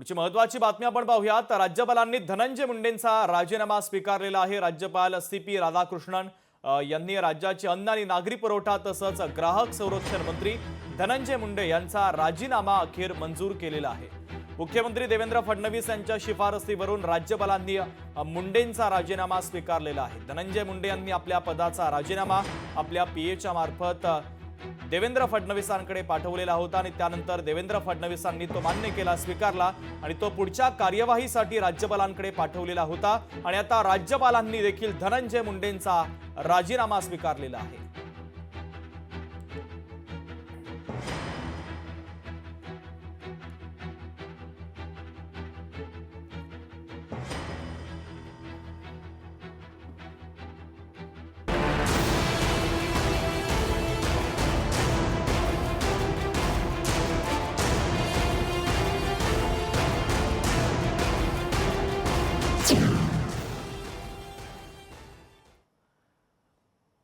पुढची महत्त्वाची बातमी आपण पाहूयात। राज्यपालांनी धनंजय मुंडेंचा राजीनामा स्वीकारलेला आहे। राज्यपाल CP राधाकृष्णन यांनी राज्याचे अन्न आणि नागरी पुरवठा तसंच ग्राहक संरक्षण मंत्री धनंजय मुंडे यांचा राजीनामा अखेर मंजूर केलेला आहे। मुख्यमंत्री देवेंद्र फडणवीस यांच्या शिफारसीवरून राज्यपालांनी मुंडेंचा राजीनामा स्वीकारलेला आहे। धनंजय मुंडे यांनी आपल्या पदाचा राजीनामा आपल्या PAच्या मार्फत देवेंद्र फडणवीसांकडे पाठवलेला होता आणि त्यानंतर देवेंद्र फडणवीसांनी तो मान्य केला, स्वीकारला आणि तो पुढच्या कार्यवाहीसाठी राज्यपालांकडे पाठवलेला होता आणि आता राज्यपालांनी देखील धनंजय मुंडेंचा राजीनामा स्वीकारलेला आहे।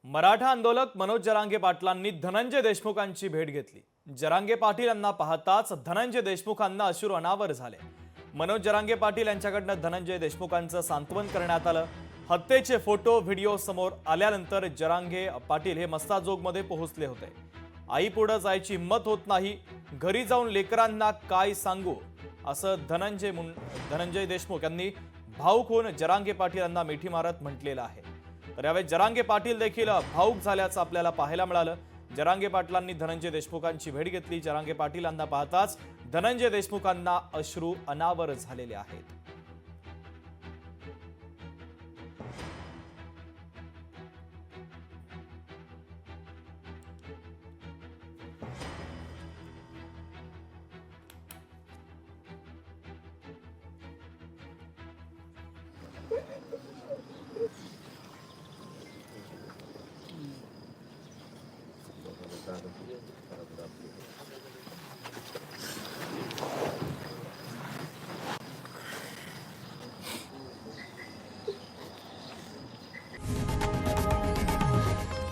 मराठा आंदोलक मनोज जरांगे पाटलांनी धनंजय देशमुखांची भेट घेतली। जरांगे पाटील यांना पाहताच धनंजय देशमुखांना अश्रू अनावर झाले। मनोज जरांगे पाटील यांच्याकडून धनंजय देशमुखांचं सांत्वन करण्यात आलं। हत्येचे फोटो व्हिडिओ समोर आल्यानंतर जरांगे पाटील हे मस्ताजोगमध्ये पोहोचले होते। आई पुढे जायची हिम्मत होत नाही, घरी जाऊन लेकरांना काय सांगू असं धनंजय देशमुख यांनी भाऊक होऊन जरांगे पाटील यांना मिठी मारत म्हटलेलं आहे। तर यावेळी जरांगे पाटील देखील भाऊक झाल्याचं आपल्याला पाहायला मिळालं। जरांगे पाटलांनी धनंजय देशमुखांची भेट घेतली। जरांगे पाटीलांना पाहताच धनंजय देशमुखांना अश्रू अनावर झालेले आहेत।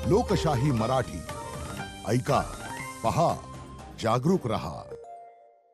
लोकशाही मराठी ऐका, पहा, जागरूक रहा।